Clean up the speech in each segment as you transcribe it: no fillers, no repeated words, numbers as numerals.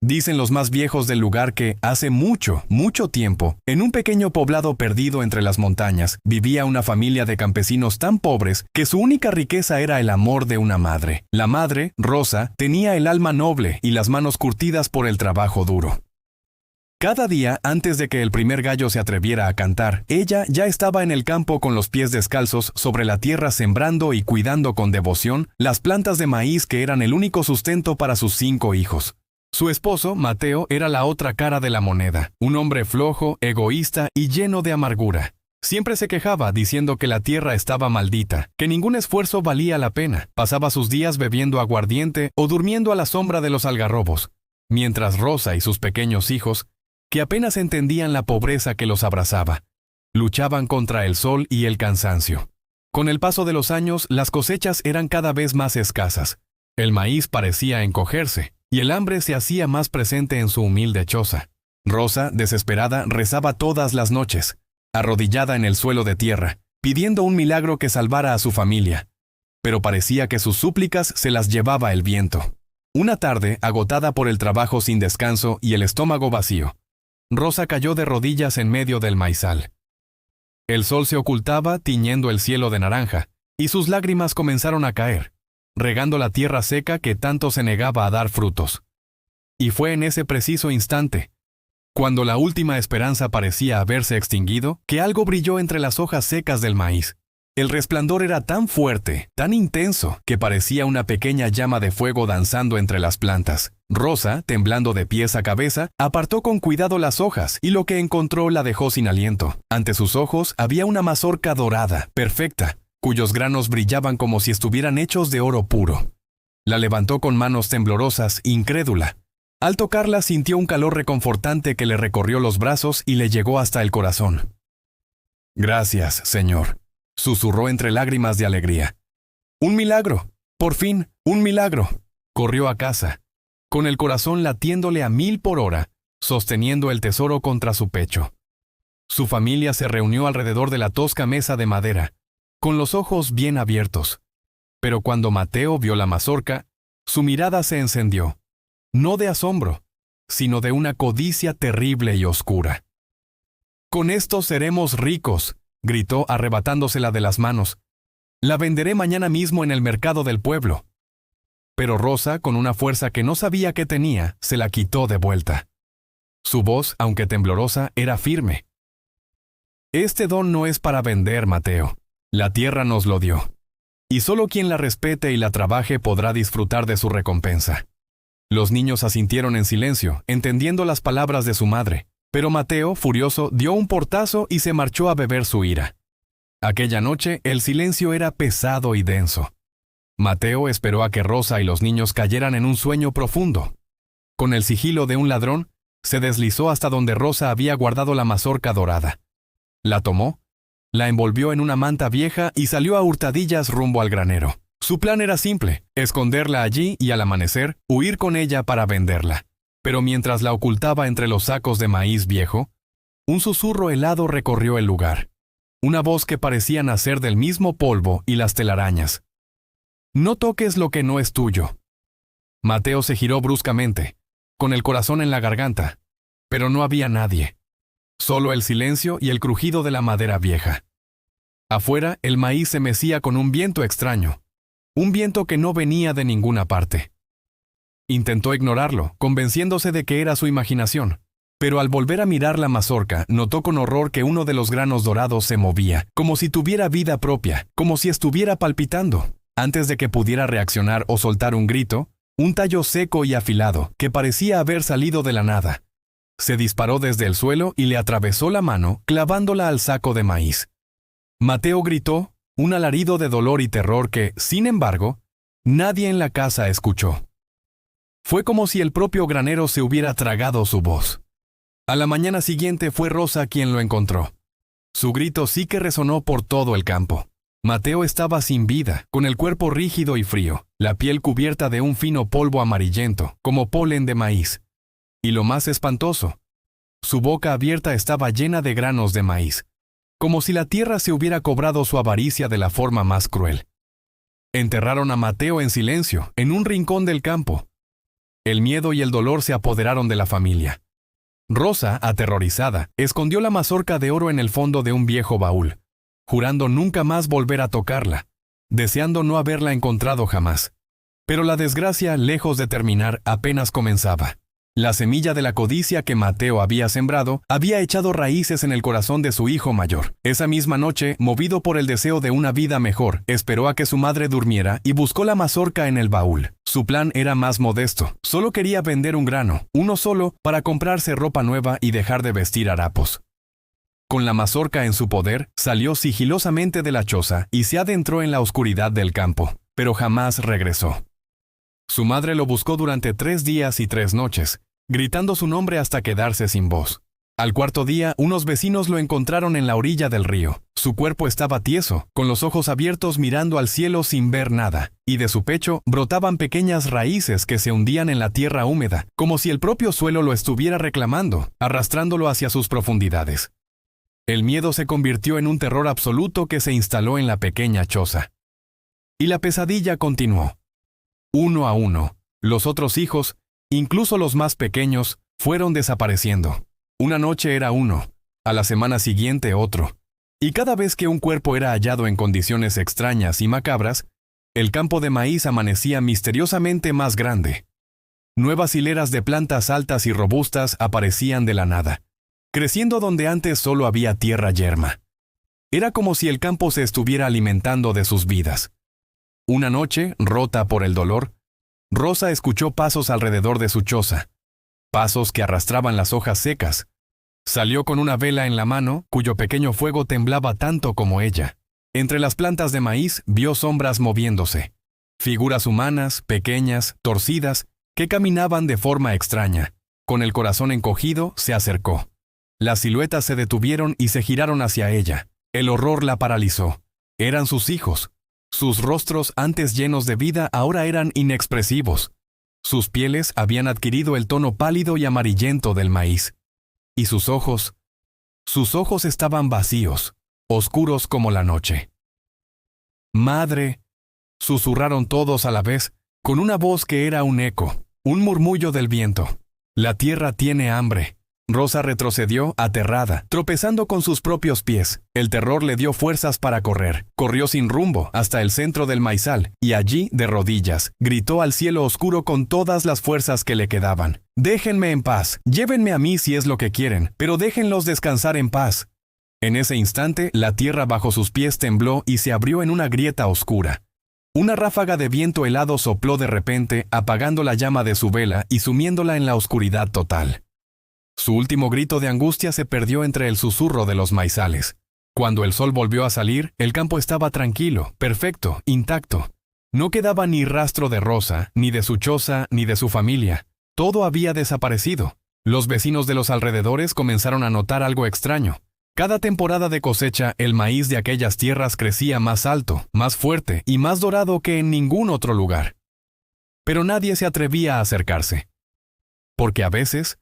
Dicen los más viejos del lugar que, hace mucho, mucho tiempo, en un pequeño poblado perdido entre las montañas, vivía una familia de campesinos tan pobres que su única riqueza era el amor de una madre. La madre, Rosa, tenía el alma noble y las manos curtidas por el trabajo duro. Cada día, antes de que el primer gallo se atreviera a cantar, ella ya estaba en el campo con los pies descalzos sobre la tierra sembrando y cuidando con devoción las plantas de maíz que eran el único sustento para sus 5 hijos. Su esposo, Mateo, era la otra cara de la moneda, un hombre flojo, egoísta y lleno de amargura. Siempre se quejaba diciendo que la tierra estaba maldita, que ningún esfuerzo valía la pena. Pasaba sus días bebiendo aguardiente o durmiendo a la sombra de los algarrobos, mientras Rosa y sus pequeños hijos, que apenas entendían la pobreza que los abrazaba, luchaban contra el sol y el cansancio. Con el paso de los años, las cosechas eran cada vez más escasas. El maíz parecía encogerse, y el hambre se hacía más presente en su humilde choza. Rosa, desesperada, rezaba todas las noches, arrodillada en el suelo de tierra, pidiendo un milagro que salvara a su familia. Pero parecía que sus súplicas se las llevaba el viento. Una tarde, agotada por el trabajo sin descanso y el estómago vacío, Rosa cayó de rodillas en medio del maizal. El sol se ocultaba tiñendo el cielo de naranja, y sus lágrimas comenzaron a caer, regando la tierra seca que tanto se negaba a dar frutos. Y fue en ese preciso instante, cuando la última esperanza parecía haberse extinguido, que algo brilló entre las hojas secas del maíz. El resplandor era tan fuerte, tan intenso, que parecía una pequeña llama de fuego danzando entre las plantas. Rosa, temblando de pies a cabeza, apartó con cuidado las hojas y lo que encontró la dejó sin aliento. Ante sus ojos había una mazorca dorada, perfecta, cuyos granos brillaban como si estuvieran hechos de oro puro. La levantó con manos temblorosas, incrédula. Al tocarla sintió un calor reconfortante que le recorrió los brazos y le llegó hasta el corazón. «Gracias, Señor», susurró entre lágrimas de alegría. «Un milagro, por fin, un milagro». Corrió a casa, con el corazón latiéndole a 1000 por hora, sosteniendo el tesoro contra su pecho. Su familia se reunió alrededor de la tosca mesa de madera, con los ojos bien abiertos. Pero cuando Mateo vio la mazorca, su mirada se encendió, no de asombro, sino de una codicia terrible y oscura. «Con esto seremos ricos», gritó arrebatándosela de las manos. «La venderé mañana mismo en el mercado del pueblo». Pero Rosa, con una fuerza que no sabía que tenía, se la quitó de vuelta. Su voz, aunque temblorosa, era firme. «Este don no es para vender, Mateo. La tierra nos lo dio. Y solo quien la respete y la trabaje podrá disfrutar de su recompensa». Los niños asintieron en silencio, entendiendo las palabras de su madre. Pero Mateo, furioso, dio un portazo y se marchó a beber su ira. Aquella noche, el silencio era pesado y denso. Mateo esperó a que Rosa y los niños cayeran en un sueño profundo. Con el sigilo de un ladrón, se deslizó hasta donde Rosa había guardado la mazorca dorada. La tomó, la envolvió en una manta vieja y salió a hurtadillas rumbo al granero. Su plan era simple, esconderla allí y al amanecer, huir con ella para venderla. Pero mientras la ocultaba entre los sacos de maíz viejo, un susurro helado recorrió el lugar. Una voz que parecía nacer del mismo polvo y las telarañas. «No toques lo que no es tuyo». Mateo se giró bruscamente, con el corazón en la garganta, pero no había nadie. Solo el silencio y el crujido de la madera vieja. Afuera, el maíz se mecía con un viento extraño, un viento que no venía de ninguna parte. Intentó ignorarlo, convenciéndose de que era su imaginación, pero al volver a mirar la mazorca, notó con horror que uno de los granos dorados se movía, como si tuviera vida propia, como si estuviera palpitando. Antes de que pudiera reaccionar o soltar un grito, un tallo seco y afilado, que parecía haber salido de la nada, se disparó desde el suelo y le atravesó la mano, clavándola al saco de maíz. Mateo gritó, un alarido de dolor y terror que, sin embargo, nadie en la casa escuchó. Fue como si el propio granero se hubiera tragado su voz. A la mañana siguiente fue Rosa quien lo encontró. Su grito sí que resonó por todo el campo. Mateo estaba sin vida, con el cuerpo rígido y frío, la piel cubierta de un fino polvo amarillento, como polen de maíz. Y lo más espantoso, su boca abierta estaba llena de granos de maíz, como si la tierra se hubiera cobrado su avaricia de la forma más cruel. Enterraron a Mateo en silencio, en un rincón del campo. El miedo y el dolor se apoderaron de la familia. Rosa, aterrorizada, escondió la mazorca de oro en el fondo de un viejo baúl, jurando nunca más volver a tocarla, deseando no haberla encontrado jamás. Pero la desgracia, lejos de terminar, apenas comenzaba. La semilla de la codicia que Mateo había sembrado había echado raíces en el corazón de su hijo mayor. Esa misma noche, movido por el deseo de una vida mejor, esperó a que su madre durmiera y buscó la mazorca en el baúl. Su plan era más modesto. Solo quería vender un grano, uno solo, para comprarse ropa nueva y dejar de vestir harapos. Con la mazorca en su poder, salió sigilosamente de la choza y se adentró en la oscuridad del campo, pero jamás regresó. Su madre lo buscó durante 3 días y 3 noches, gritando su nombre hasta quedarse sin voz. Al cuarto día, unos vecinos lo encontraron en la orilla del río. Su cuerpo estaba tieso, con los ojos abiertos mirando al cielo sin ver nada, y de su pecho brotaban pequeñas raíces que se hundían en la tierra húmeda, como si el propio suelo lo estuviera reclamando, arrastrándolo hacia sus profundidades. El miedo se convirtió en un terror absoluto que se instaló en la pequeña choza. Y la pesadilla continuó. Uno a uno, los otros hijos, incluso los más pequeños, fueron desapareciendo. Una noche era uno, a la semana siguiente otro. Y cada vez que un cuerpo era hallado en condiciones extrañas y macabras, el campo de maíz amanecía misteriosamente más grande. Nuevas hileras de plantas altas y robustas aparecían de la nada, creciendo donde antes solo había tierra yerma. Era como si el campo se estuviera alimentando de sus vidas. Una noche, rota por el dolor, Rosa escuchó pasos alrededor de su choza, pasos que arrastraban las hojas secas. Salió con una vela en la mano, cuyo pequeño fuego temblaba tanto como ella. Entre las plantas de maíz vio sombras moviéndose, figuras humanas, pequeñas, torcidas, que caminaban de forma extraña. Con el corazón encogido, se acercó. Las siluetas se detuvieron y se giraron hacia ella. El horror la paralizó. Eran sus hijos. Sus rostros, antes llenos de vida, ahora eran inexpresivos. Sus pieles habían adquirido el tono pálido y amarillento del maíz. Y sus ojos estaban vacíos, oscuros como la noche. «Madre», susurraron todos a la vez, con una voz que era un eco, un murmullo del viento. «La tierra tiene hambre». Rosa retrocedió, aterrada, tropezando con sus propios pies. El terror le dio fuerzas para correr. Corrió sin rumbo hasta el centro del maizal, y allí, de rodillas, gritó al cielo oscuro con todas las fuerzas que le quedaban. «Déjenme en paz, llévenme a mí si es lo que quieren, pero déjenlos descansar en paz». En ese instante, la tierra bajo sus pies tembló y se abrió en una grieta oscura. Una ráfaga de viento helado sopló de repente, apagando la llama de su vela y sumiéndola en la oscuridad total. Su último grito de angustia se perdió entre el susurro de los maizales. Cuando el sol volvió a salir, el campo estaba tranquilo, perfecto, intacto. No quedaba ni rastro de Rosa, ni de su choza, ni de su familia. Todo había desaparecido. Los vecinos de los alrededores comenzaron a notar algo extraño. Cada temporada de cosecha, el maíz de aquellas tierras crecía más alto, más fuerte y más dorado que en ningún otro lugar. Pero nadie se atrevía a acercarse. Porque a veces,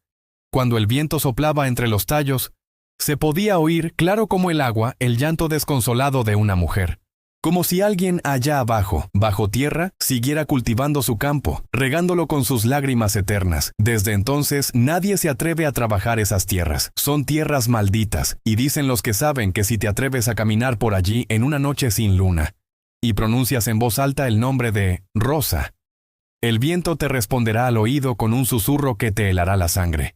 cuando el viento soplaba entre los tallos, se podía oír, claro como el agua, el llanto desconsolado de una mujer. Como si alguien allá abajo, bajo tierra, siguiera cultivando su campo, regándolo con sus lágrimas eternas. Desde entonces, nadie se atreve a trabajar esas tierras. Son tierras malditas, y dicen los que saben que si te atreves a caminar por allí en una noche sin luna, y pronuncias en voz alta el nombre de Rosa, el viento te responderá al oído con un susurro que te helará la sangre.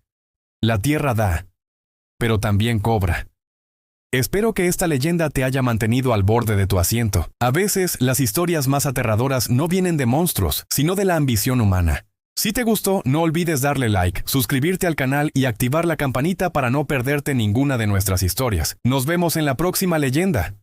La tierra da, pero también cobra. Espero que esta leyenda te haya mantenido al borde de tu asiento. A veces, las historias más aterradoras no vienen de monstruos, sino de la ambición humana. Si te gustó, no olvides darle like, suscribirte al canal y activar la campanita para no perderte ninguna de nuestras historias. Nos vemos en la próxima leyenda.